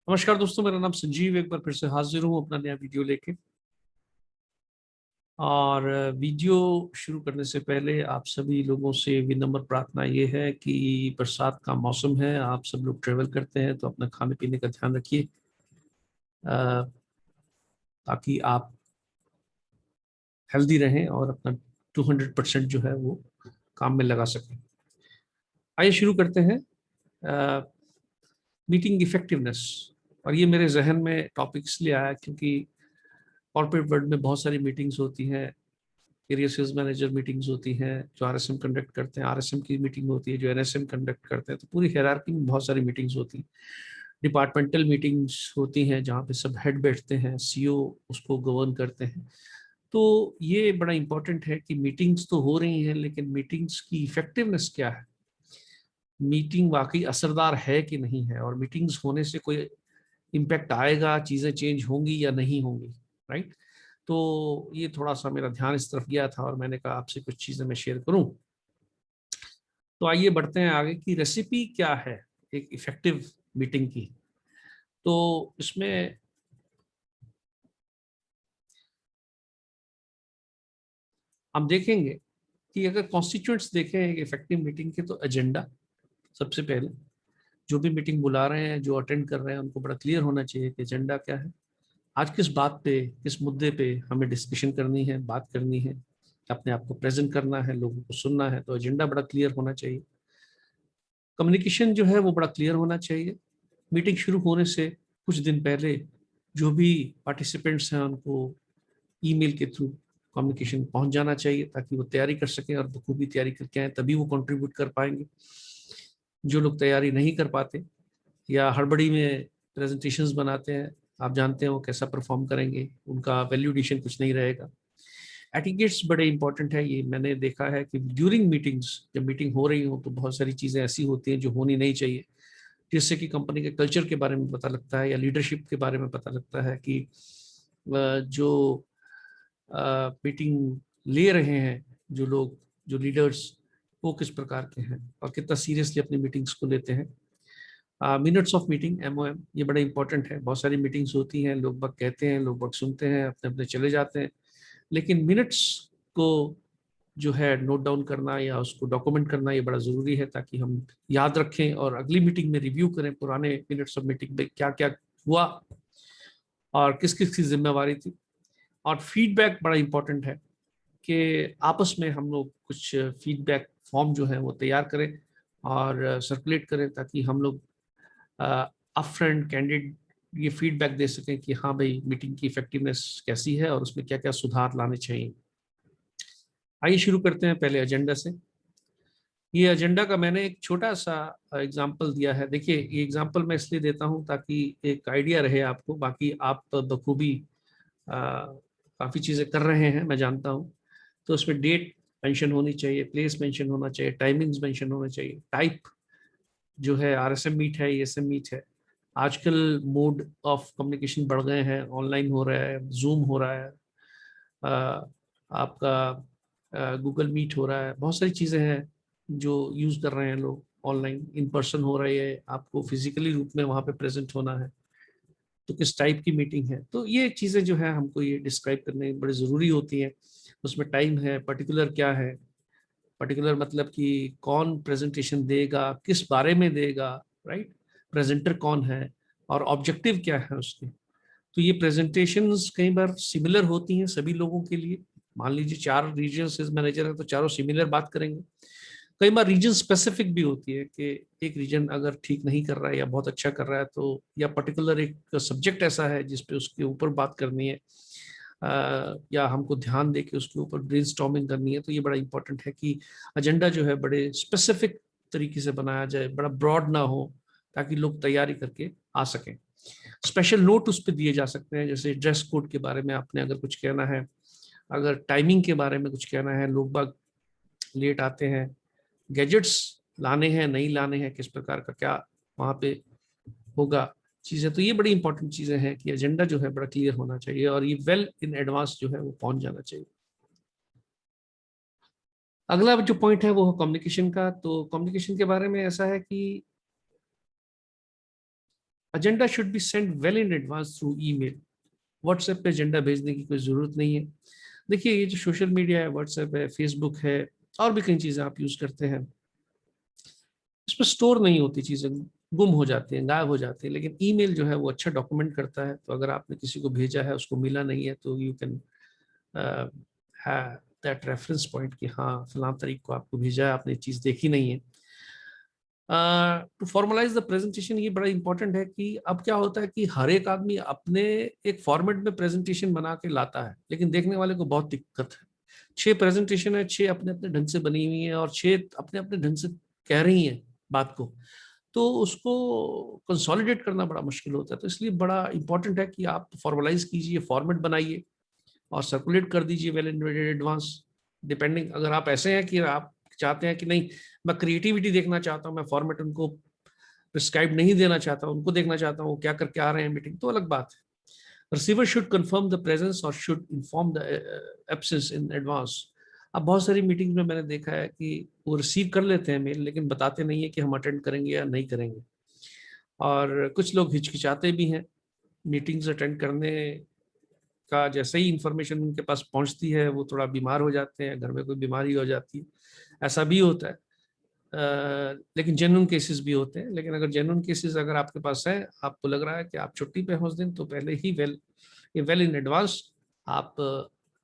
नमस्कार दोस्तों, मेरा नाम संजीव। एक बार फिर से हाजिर हूँ अपना नया वीडियो लेके। और वीडियो शुरू करने से पहले आप सभी लोगों से विनम्र प्रार्थना ये है कि बरसात का मौसम है, आप सब लोग ट्रेवल करते हैं तो अपना खाने पीने का ध्यान रखिए ताकि आप हेल्दी रहें और अपना 200% जो है वो काम में लगा सकें। आइए शुरू करते हैं। Meeting effectiveness. और ये मेरे जहन में टॉपिक इसलिए आया क्योंकि कॉर्पोरेट वर्ल्ड में बहुत सारी मीटिंग्स होती हैं। एरिया सेल्स मैनेजर मीटिंग्स होती हैं जो आरएसएम कंडक्ट करते हैं, आरएसएम की मीटिंग होती है जो एनएसएम कंडक्ट करते हैं। तो पूरी हायरार्की में बहुत सारी मीटिंग्स होती हैं। डिपार्टमेंटल मीटिंग्स होती हैं जहाँ पे सब हेड बैठते हैं, सीईओ उसको गवर्न करते हैं। तो ये बड़ा इंपॉर्टेंट है कि मीटिंग्स तो हो रही हैं, लेकिन मीटिंग्स की इफेक्टिवनेस क्या है, मीटिंग वाकई असरदार है कि नहीं है, और मीटिंग्स होने से कोई इम्पैक्ट आएगा, चीज़ें चेंज होंगी या नहीं होंगी। राइट। तो ये थोड़ा सा मेरा ध्यान इस तरफ गया था और मैंने कहा आपसे कुछ चीज़ें मैं शेयर करूं। तो आइए बढ़ते हैं आगे कि रेसिपी क्या है एक इफेक्टिव मीटिंग की। तो इसमें हम देखेंगे कि अगर कॉन्स्टिट्यूएंट्स देखें एक इफेक्टिव मीटिंग के, तो एजेंडा सबसे पहले। जो भी मीटिंग बुला रहे हैं, जो अटेंड कर रहे हैं, उनको बड़ा क्लियर होना चाहिए कि एजेंडा क्या है, आज किस बात पे, किस मुद्दे पे हमें डिस्कशन करनी है, बात करनी है, अपने आप को प्रेजेंट करना है, लोगों को सुनना है। तो एजेंडा बड़ा क्लियर होना चाहिए। कम्युनिकेशन जो है वो बड़ा क्लियर होना चाहिए। मीटिंग शुरू होने से कुछ दिन पहले जो भी पार्टिसिपेंट्स हैं उनको ईमेल के थ्रू कम्युनिकेशन पहुंच जाना चाहिए ताकि वो तैयारी कर सकें, और बखूबी तैयारी करके आए तभी वो कंट्रीब्यूट कर पाएंगे। जो लोग तैयारी नहीं कर पाते या हड़बड़ी में प्रेजेंटेशंस बनाते हैं, आप जानते हैं वो कैसा परफॉर्म करेंगे, उनका वैल्यू एडिशन कुछ नहीं रहेगा। एटिकेट्स बड़े इंपॉर्टेंट है। ये मैंने देखा है कि ड्यूरिंग मीटिंग्स, जब मीटिंग हो रही हो तो बहुत सारी चीज़ें ऐसी होती हैं जो होनी नहीं चाहिए, जिससे कि कंपनी के कल्चर के बारे में पता लगता है या लीडरशिप के बारे में पता लगता है कि जो मीटिंग ले रहे हैं जो लोग, जो लीडर्स, वो किस प्रकार के हैं और कितना सीरियसली अपनी मीटिंग्स को लेते हैं। मिनट्स ऑफ मीटिंग, MOM, ये बड़ा इंपॉर्टेंट है। बहुत सारी मीटिंग्स होती हैं, लोग बाग कहते हैं, लोग बाग सुनते हैं, अपने अपने चले जाते हैं, लेकिन मिनट्स को जो है नोट डाउन करना या उसको डॉक्यूमेंट करना ये बड़ा ज़रूरी है ताकि हम याद रखें और अगली मीटिंग में रिव्यू करें पुराने मिनट्स ऑफ मीटिंग में क्या क्या हुआ और किस किस की जिम्मेवारी थी। और फीडबैक बड़ा इंपॉर्टेंट है कि आपस में हम लोग कुछ फीडबैक फॉर्म जो है वो तैयार करें और सर्कुलेट करें ताकि हम लोग अप फ्रंट कैंडिडेट ये फीडबैक दे सकें कि हाँ भाई, मीटिंग की इफेक्टिवनेस कैसी है और उसमें क्या क्या सुधार लाने चाहिए। आइए शुरू करते हैं पहले एजेंडा से। ये एजेंडा का मैंने एक छोटा सा एग्जाम्पल दिया है। देखिए, ये एग्जाम्पल मैं इसलिए देता हूँ ताकि एक आइडिया रहे आपको। बाकी आप बखूबी काफ़ी चीज़ें कर रहे हैं, मैं जानता हूँ। तो उसमें डेट मेंशन होनी चाहिए, प्लेस मेंशन होना चाहिए, टाइमिंग्स मेंशन होना चाहिए, टाइप जो है RSM मीट है, ESM मीट है। आजकल मोड ऑफ कम्युनिकेशन बढ़ गए हैं, ऑनलाइन हो रहा है, जूम हो रहा है, आपका गूगल मीट हो रहा है, बहुत सारी चीज़ें हैं जो यूज़ कर रहे हैं लोग। ऑनलाइन, इन पर्सन हो रही है, आपको फिजिकली रूप में वहाँ पे प्रेजेंट होना है। तो किस टाइप की मीटिंग है, तो ये चीज़ें जो है हमको ये डिस्क्राइब करने बड़ी ज़रूरी होती हैं। उसमें टाइम है, पर्टिकुलर क्या है, पर्टिकुलर मतलब कि कौन प्रेजेंटेशन देगा, किस बारे में देगा, राइट, प्रेजेंटर कौन है और ऑब्जेक्टिव क्या है उसके। तो ये प्रेजेंटेशंस कई बार सिमिलर होती हैं सभी लोगों के लिए। मान लीजिए 4 रीजन सेल्स मैनेजर है तो चारों सिमिलर बात करेंगे। कई बार रीजन स्पेसिफिक भी होती है कि एक रीजन अगर ठीक नहीं कर रहा है या बहुत अच्छा कर रहा है, तो या पर्टिकुलर एक सब्जेक्ट ऐसा है जिसपे उसके ऊपर बात करनी है, या हमको ध्यान दे के उसके ऊपर ब्रेनस्टॉर्मिंग करनी है। तो ये बड़ा इंपॉर्टेंट है कि एजेंडा जो है बड़े स्पेसिफिक तरीके से बनाया जाए, बड़ा ब्रॉड ना हो, ताकि लोग तैयारी करके आ सकें। स्पेशल नोट उस पर दिए जा सकते हैं, जैसे ड्रेस कोड के बारे में आपने अगर कुछ कहना है, अगर टाइमिंग के बारे में कुछ कहना है, लोग बाग लेट आते हैं, गैजेट्स लाने हैं नहीं लाने हैं, किस प्रकार का क्या वहाँ पे होगा चीज़ें। तो ये बड़ी इंपॉर्टेंट चीज़ें हैं कि एजेंडा जो है बड़ा क्लियर होना चाहिए और ये वेल इन एडवांस जो है वो पहुंच जाना चाहिए। अगला जो पॉइंट है वो है कम्युनिकेशन का। तो कम्युनिकेशन के बारे में ऐसा है कि agenda should be send well in advance through email. WhatsApp पे एजेंडा भेजने की कोई ज़रूरत नहीं है। देखिए ये जो सोशल मीडिया है, व्हाट्सएप है, फेसबुक है, और भी कई चीज़ें आप यूज़ करते हैं, इस पर स्टोर नहीं होती चीज़ें, गुम हो जाती हैं, गायब हो जाती हैं। लेकिन ईमेल जो है वो अच्छा डॉक्यूमेंट करता है। तो अगर आपने किसी को भेजा है, उसको मिला नहीं है, तो you can have that reference point कि हाँ फलां तारीख को आपको भेजा है, आपने चीज़ देखी नहीं है। टू फॉर्मलाइज द प्रेजेंटेशन, ये बड़ा इंपॉर्टेंट है कि अब क्या होता है कि हर एक आदमी अपने एक फॉर्मेट में प्रेजेंटेशन बना के लाता है, लेकिन देखने वाले को बहुत दिक्कत है। 6 प्रेजेंटेशन है, 6 अपने अपने ढंग से बनी हुई है और 6 अपने अपने ढंग से कह रही हैं बात को, तो उसको कंसोलिडेट करना बड़ा मुश्किल होता है। तो इसलिए बड़ा इंपॉर्टेंट है कि आप फॉर्मलाइज कीजिए, फॉर्मेट बनाइए और सर्कुलेट कर दीजिए वेल इन एडवांस। डिपेंडिंग, अगर आप ऐसे हैं कि आप चाहते हैं कि नहीं मैं क्रिएटिविटी देखना चाहता हूँ, मैं फॉर्मेट उनको प्रिस्क्राइब नहीं देना चाहता, उनको देखना चाहता हूँ क्या करके आ रहे हैं मीटिंग, तो अलग बात है। Receiver should confirm the presence और should inform the absence in advance. अब बहुत सारी मीटिंग में मैंने देखा है कि वो रिसीव कर लेते हैं मेल, लेकिन बताते नहीं है कि हम अटेंड करेंगे या नहीं करेंगे। और कुछ लोग हिचकिचाते भी हैं मीटिंग्स अटेंड करने का। जैसे ही इंफॉर्मेशन उनके पास पहुंचती है वो थोड़ा बीमार हो जाते हैं, घर में कोई बीमारी हो जाती है, ऐसा भी होता है। लेकिन जेन्युइन केसेस भी होते हैं। लेकिन अगर जेन्युइन केसेस अगर आपके पास है, आपको लग रहा है कि आप छुट्टी पे हैं उस दिन, तो पहले ही वेल इन एडवांस आप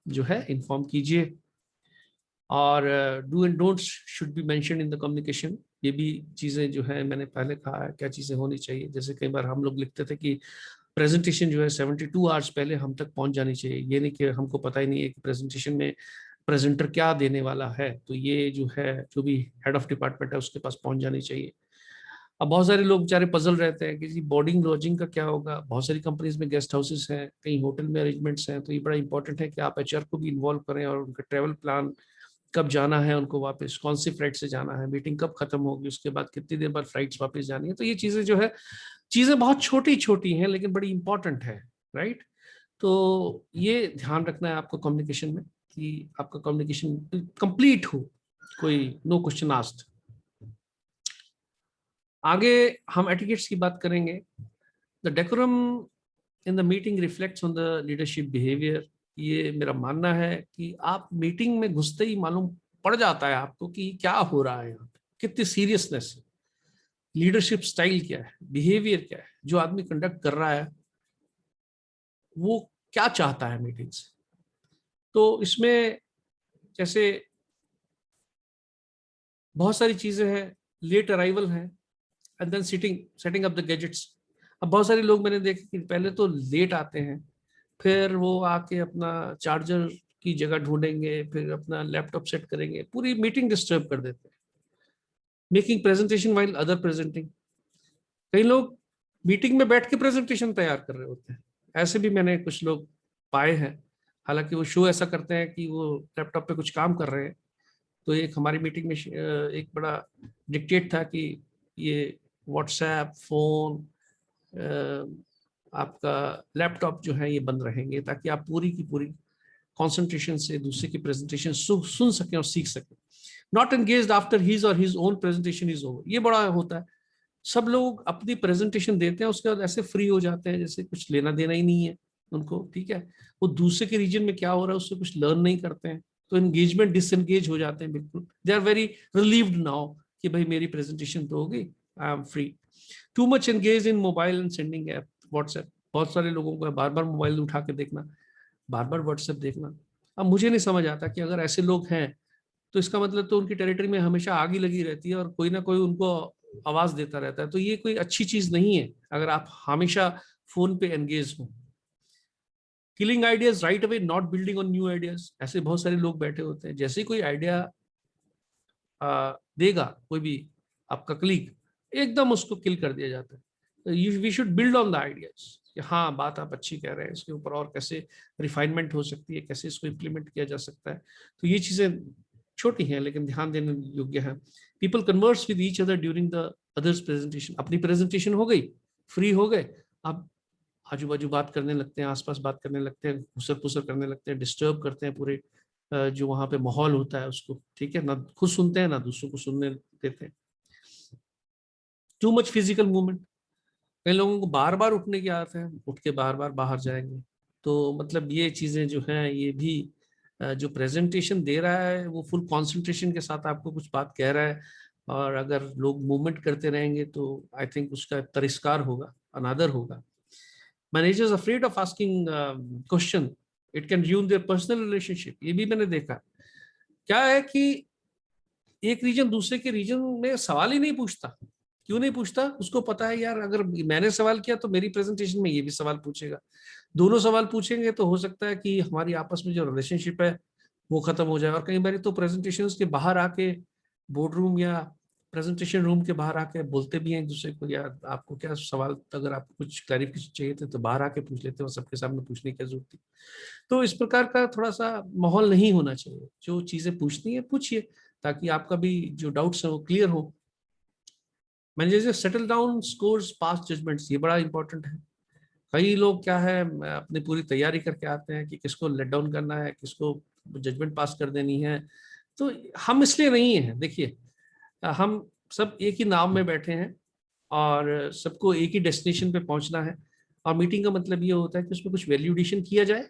जो है इन्फॉर्म कीजिए। और do and don'ts should be mention in the communication. ये भी चीज़ें जो है मैंने पहले कहा है क्या चीज़ें होनी चाहिए। जैसे कई बार हम लोग लिखते थे कि प्रेजेंटेशन जो है 72 आवर्स पहले हम तक पहुंच जानी चाहिए। ये नहीं कि हमको पता ही नहीं है कि प्रेजेंटेशन में प्रेजेंटर क्या देने वाला है, तो ये जो है जो भी हेड ऑफ डिपार्टमेंट है उसके पास पहुंच जानी चाहिए। अब बहुत सारे लोग बेचारे पजल रहते हैं कि जी बोर्डिंग लॉजिंग का क्या होगा। बहुत सारी कंपनीज में गेस्ट हाउसेस हैं, कहीं होटल में अरेंजमेंट्स हैं, तो ये बड़ा इंपॉर्टेंट है कि आप एचआर को भी इन्वॉल्व करें और उनका ट्रैवल प्लान, कब जाना है उनको वापस, कौन सी फ्लाइट से जाना है, मीटिंग कब खत्म होगी, उसके बाद कितनी देर बाद फ्लाइट्स वापस जानी है। तो ये चीजें जो है, चीजें बहुत छोटी छोटी हैं लेकिन बड़ी इंपॉर्टेंट है, राइट। तो ये ध्यान रखना है आपको कम्युनिकेशन में कि आपका कम्युनिकेशन कंप्लीट हो, कोई नो क्वेश्चन आस्क्ड। आगे हम एटिकेट्स की बात करेंगे। The decorum in the meeting reflects on the leadership behaviour. ये मेरा मानना है कि आप मीटिंग में घुसते ही मालूम पड़ जाता है आपको कि क्या हो रहा है यहाँ पे, कितनी सीरियसनेस है, लीडरशिप स्टाइल क्या है, बिहेवियर क्या है, जो आदमी कंडक्ट कर रहा है वो क्या चाहता है मीटिंग से। तो इसमें जैसे बहुत सारी चीजें हैं, लेट अराइवल है, and then setting up the gadgets. अब बहुत सारे लोग मैंने देखे कि पहले तो लेट आते हैं, फिर वो आके अपना चार्जर की जगह ढूंढेंगे, फिर अपना लैपटॉप सेट करेंगे, पूरी मीटिंग डिस्टर्ब कर देते हैं। Making presentation while other presenting. कई लोग मीटिंग में बैठ के प्रेजेंटेशन तैयार कर रहे होते हैं, ऐसे भी मैंने कुछ लोग पाए हैं। हालांकि वो शो ऐसा करते हैं कि वो लैपटॉप पे कुछ काम कर रहे हैं। तो एक हमारी मीटिंग में एक बड़ा डिक्टेट था कि ये व्हाट्सएप, फोन, आपका लैपटॉप जो है ये बंद रहेंगे, ताकि आप पूरी की पूरी कंसंट्रेशन से दूसरे की प्रेजेंटेशन सुन सकें और सीख सकें। नॉट एंगेज्ड आफ्टर हिज और his own presentation is over. ये बड़ा होता है, सब लोग अपनी प्रेजेंटेशन देते हैं, उसके बाद ऐसे फ्री हो जाते हैं जैसे कुछ लेना देना ही नहीं है उनको, ठीक है। वो दूसरे के रीजन में क्या हो रहा है उससे कुछ लर्न नहीं करते हैं, तो एंगेजमेंट डिसएंगेज हो जाते हैं बिल्कुल। They are very relieved now कि भाई मेरी प्रेजेंटेशन तो हो गई, I am free. Too much engage in mobile and sending app WhatsApp. बहुत सारे लोगों को बार बार मोबाइल उठा के देखना, बार बार व्हाट्सएप देखना। अब मुझे नहीं समझ आता कि अगर ऐसे लोग हैं तो इसका मतलब तो उनकी टेरिटरी में हमेशा आग ही लगी रहती है और कोई ना कोई उनको आवाज देता रहता है। तो ये कोई अच्छी चीज नहीं है अगर आप हमेशा फोन पे एंगेज हो। Killing ideas right away, not building on new ideas. ऐसे बहुत सारे लोग बैठे होते हैं, जैसे ही कोई आइडिया देगा कोई भी आपका क्लिक, एकदम उसको किल कर दिया जाता है। तो we should build on the ideas कि हाँ बात आप अच्छी कह रहे हैं, इसके ऊपर और कैसे रिफाइनमेंट हो सकती है, कैसे इसको इम्प्लीमेंट किया जा सकता है। तो ये चीजें छोटी हैं लेकिन ध्यान देने योग्य है। People converse with each other during the others presentation. अपनी प्रेजेंटेशन हो गई, फ्री हो गए, अब आजू बाजू बात करने लगते हैं, आसपास बात करने लगते हैं, घुसर पुसर करने लगते हैं, डिस्टर्ब करते हैं पूरे जो वहां पे माहौल होता है उसको, ठीक है ना। खुद सुनते हैं ना दूसरों को सुनने देते हैं। Too much physical movement. कई लोगों को बार बार उठने की आदत है, उठ के बार बार बाहर जाएंगे। तो मतलब ये चीजें जो हैं ये भी जो प्रेजेंटेशन दे रहा है वो फुल कंसंट्रेशन के साथ आपको कुछ बात कह रहा है, और अगर लोग मूवमेंट करते रहेंगे तो आई थिंक उसका तिरस्कार होगा, अनादर होगा। Managers afraid of asking question, it can ruin their personal relationship. ये भी मैंने देखा। क्या है कि एक रीजन दूसरे के रीजन में सवाल ही नहीं पूछता। क्यों नहीं पूछता? उसको पता है यार अगर मैंने सवाल किया तो मेरी प्रेजेंटेशन में ये भी सवाल पूछेगा, दोनों सवाल पूछेंगे तो हो सकता है कि हमारी आपस में जो रिलेशनशिप है वो खत्म हो जाए। और कई बार तो प्रेजेंटेशन के बाहर आके, बोर्ड रूम या प्रेजेंटेशन रूम के बाहर आके बोलते भी हैं एक दूसरे को, यार आपको क्या सवाल, अगर आपको कुछ क्लैरिफिकेशन चाहिए थे तो बाहर आके पूछ लेते हो, सबके सामने पूछने की क्या जरूरत थी। तो इस प्रकार का थोड़ा सा माहौल नहीं होना चाहिए। जो चीजें पूछनी है पूछिए, ताकि आपका भी जो डाउट्स है वो क्लियर हो। Manager settle down scores past judgements, ये बड़ा इंपॉर्टेंट है। कई लोग क्या है अपनी पूरी तैयारी करके आते हैं कि किसको लेट डाउन करना है, किसको जजमेंट पास कर देनी है। तो हम इसलिए नहीं है, देखिए हम सब एक ही नाव में बैठे हैं और सबको एक ही डेस्टिनेशन पे पहुंचना है। और मीटिंग का मतलब ये होता है कि उसमें कुछ वैल्यूडेशन किया जाए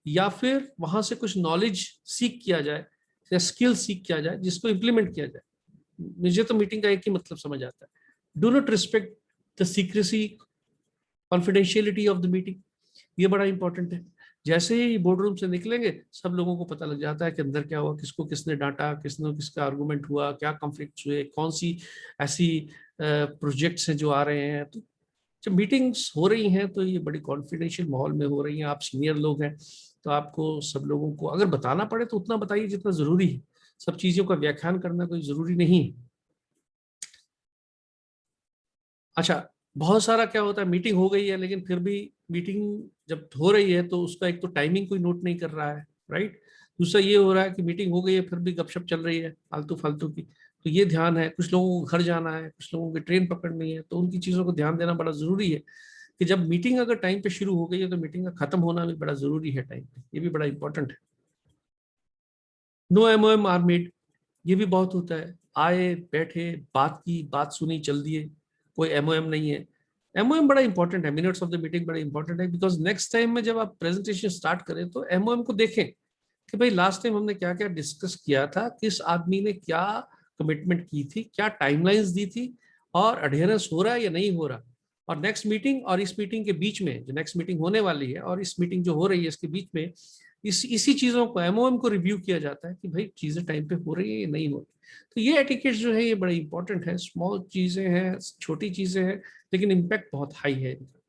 या फिर वहां से कुछ नॉलेज सीख किया जाए या स्किल सीख किया जाए जिसको इम्प्लीमेंट किया जाए। मुझे तो मीटिंग का एक ही मतलब समझ आता है, do not respect the secrecy confidentiality of the meeting. ये बड़ा इंपॉर्टेंट है। जैसे ही बोर्ड रूम से निकलेंगे सब लोगों को पता लग जाता है कि अंदर क्या हुआ, किसको किसने डांटा, किसने किसका आर्गुमेंट हुआ, क्या कॉन्फ्लिक्ट हुए, कौन सी ऐसी प्रोजेक्ट्स हैं जो आ रहे हैं। तो जब मीटिंग्स हो रही हैं तो ये बड़ी कॉन्फिडेंशियल माहौल में हो रही हैं। आप सीनियर लोग हैं तो आपको सब लोगों को अगर बताना पड़े तो उतना बताइए जितना जरूरी है। सब चीजों का व्याख्यान करना कोई जरूरी नहीं है। अच्छा, बहुत सारा क्या होता है, मीटिंग हो गई है लेकिन फिर भी मीटिंग जब हो रही है तो उसका एक तो टाइमिंग कोई नोट नहीं कर रहा है, राइट। दूसरा ये हो रहा है कि मीटिंग हो गई है फिर भी गपशप चल रही है फालतू फालतू की। तो ये ध्यान है, कुछ लोगों को घर जाना है, कुछ लोगों की ट्रेन पकड़नी है, तो उनकी चीजों को ध्यान देना बड़ा जरूरी है कि जब मीटिंग अगर टाइम पे शुरू हो गई है तो मीटिंग का खत्म होना भी बड़ा जरूरी है टाइम पे। ये भी बड़ा इंपॉर्टेंट है। नो एमओएम आर मेड, ये भी बहुत होता है। आए बैठे बात की, बात सुनी, चल दिए, कोई एमओएम नहीं है। एमओएम बड़ा इंपॉर्टेंट है, मिनट्स ऑफ द मीटिंग बड़ा इंपॉर्टेंट है, बिकॉज नेक्स्ट टाइम में जब आप प्रेजेंटेशन स्टार्ट करें तो एमओएम को देखें कि भाई लास्ट टाइम हमने क्या क्या डिस्कस किया था, किस आदमी ने क्या कमिटमेंट की थी, क्या टाइमलाइंस दी थी, और अडेयरेंस हो रहा है या नहीं हो रहा। और नेक्स्ट मीटिंग और इस मीटिंग के बीच में, जो नेक्स्ट मीटिंग होने वाली है और इस मीटिंग जो हो रही है इसके बीच में इसी चीजों को, एमओएम को रिव्यू किया जाता है कि भाई चीजें टाइम पे हो रही है या नहीं हो रही। तो ये एटिकेट्स जो है ये बड़े इंपॉर्टेंट है। स्मॉल चीजें हैं, छोटी चीजें हैं, लेकिन इम्पैक्ट बहुत हाई है इनका।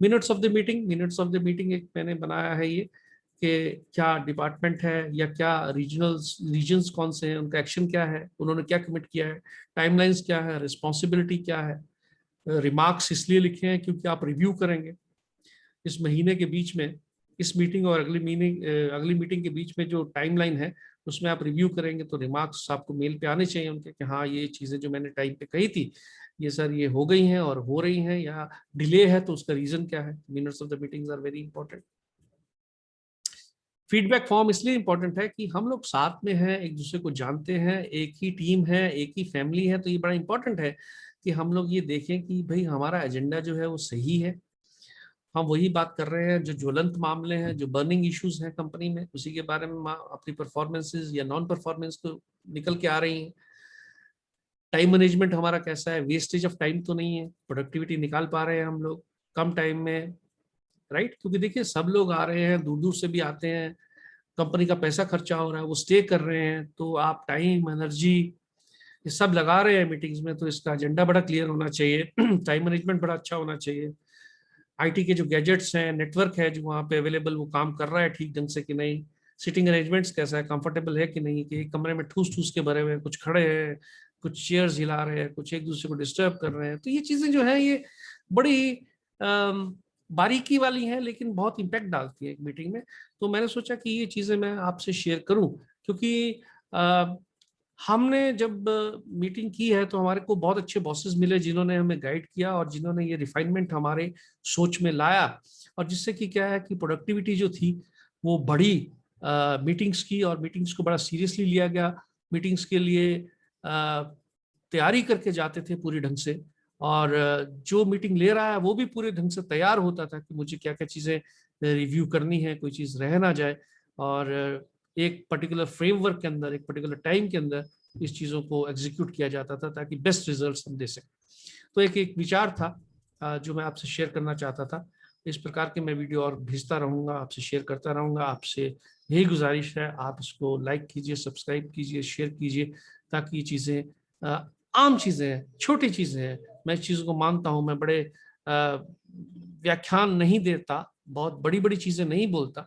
Minutes of the meeting, minutes of the meeting एक मैंने बनाया है ये कि क्या डिपार्टमेंट है या क्या रीजन्स कौन से हैं, उनका एक्शन क्या है, उन्होंने क्या कमिट किया है, टाइमलाइंस क्या है, रिस्पॉन्सिबिलिटी क्या है। रिमार्क्स इसलिए लिखे हैं क्योंकि आप रिव्यू करेंगे इस महीने के बीच में, इस मीटिंग और अगली मीटिंग के बीच में जो टाइमलाइन है उसमें आप रिव्यू करेंगे, तो रिमार्क्स आपको मेल पे आने चाहिए उनके कि हाँ ये चीजें जो मैंने टाइम पे कही थी ये सर ये हो गई हैं और हो रही हैं, या डिले है तो उसका रीजन क्या है। Minutes of the meetings are very important. Feedback form इसलिए इंपॉर्टेंट है कि हम लोग साथ में हैं, एक दूसरे को जानते हैं, एक ही टीम है, एक ही फैमिली है। तो ये बड़ा इंपॉर्टेंट है कि हम लोग ये देखें कि भाई हमारा एजेंडा जो है वो सही है, हम वही बात कर रहे हैं, जो ज्वलंत मामले हैं, जो बर्निंग इश्यूज हैं कंपनी में, उसी के बारे में अपनी परफॉर्मेंसेज या नॉन परफॉर्मेंस को निकल के आ रही हैं। टाइम मैनेजमेंट हमारा कैसा है, वेस्टेज ऑफ टाइम तो नहीं है, प्रोडक्टिविटी निकाल पा रहे हैं हम लोग कम टाइम में, राइट। क्योंकि देखिए सब लोग आ रहे हैं, दूर दूर से भी आते हैं, कंपनी का पैसा खर्चा हो रहा है, वो स्टे कर रहे हैं, तो आप टाइम एनर्जी ये सब लगा रहे हैं मीटिंग्स में, तो इसका एजेंडा बड़ा क्लियर होना चाहिए। टाइम मैनेजमेंट बड़ा अच्छा होना चाहिए। आईटी के जो गैजेट्स हैं, नेटवर्क है जो वहाँ पे अवेलेबल, वो काम कर रहा है ठीक ढंग से कि नहीं, सिटिंग अरेंजमेंट्स कैसा है, कंफर्टेबल है कि नहीं, कि एक कमरे में ठूस ठूस के भरे हुए हैं, कुछ खड़े हैं, कुछ चेयर्स हिला रहे हैं, कुछ एक दूसरे को डिस्टर्ब कर रहे हैं। तो ये चीजें जो है ये बड़ी बारीकी वाली हैं लेकिन बहुत इम्पैक्ट डालती है एक मीटिंग में। तो मैंने सोचा कि ये चीजें मैं आपसे शेयर करूं, क्योंकि हमने जब मीटिंग की है तो हमारे को बहुत अच्छे बॉसेस मिले जिन्होंने हमें गाइड किया और जिन्होंने ये रिफाइनमेंट हमारे सोच में लाया, और जिससे कि क्या है कि प्रोडक्टिविटी जो थी वो बढ़ी मीटिंग्स की, और मीटिंग्स को बड़ा सीरियसली लिया गया। मीटिंग्स के लिए तैयारी करके जाते थे पूरी ढंग से, और जो मीटिंग ले रहा है वो भी पूरे ढंग से तैयार होता था कि मुझे क्या क्या चीज़ें रिव्यू करनी है, कोई चीज़ रह ना जाए, और एक पर्टिकुलर फ्रेमवर्क के अंदर, एक पर्टिकुलर टाइम के अंदर इस चीज़ों को एग्जीक्यूट किया जाता था ताकि बेस्ट रिजल्ट्स हम दे सकें। तो एक विचार था जो मैं आपसे शेयर करना चाहता था। इस प्रकार के मैं वीडियो और भेजता रहूँगा, आपसे शेयर करता रहूँगा। आपसे यही गुजारिश है, आप इसको लाइक कीजिए, सब्सक्राइब कीजिए, शेयर कीजिए, ताकि ये चीज़ें आम चीज़ें हैं, छोटी चीज़ें हैं। मैं इस चीज़ों को मानता हूँ, मैं बड़े व्याख्यान नहीं देता, बहुत बड़ी-बड़ी चीज़ें नहीं बोलता,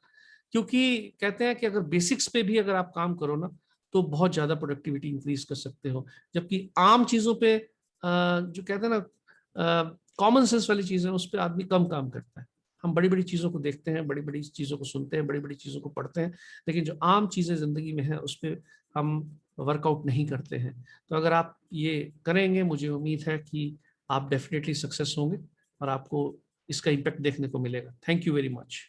क्योंकि कहते हैं कि अगर बेसिक्स पे भी अगर आप काम करो ना, तो बहुत ज़्यादा प्रोडक्टिविटी इंक्रीज कर सकते हो। जबकि आम चीज़ों पे जो कहते हैं ना कॉमन सेंस वाली चीज़ें, उस पे आदमी कम काम करता है। हम बड़ी-बड़ी चीज़ों को देखते हैं, बड़ी-बड़ी चीज़ों को सुनते हैं, बड़ी-बड़ी चीज़ों को पढ़ते हैं, लेकिन जो आम चीज़ें ज़िंदगी में हैं, उस पे हम वर्कआउट नहीं करते हैं। तो अगर आप ये करेंगे, मुझे उम्मीद है कि आप डेफिनेटली सक्सेस होंगे और आपको इसका इम्पैक्ट देखने को मिलेगा। Thank you very much.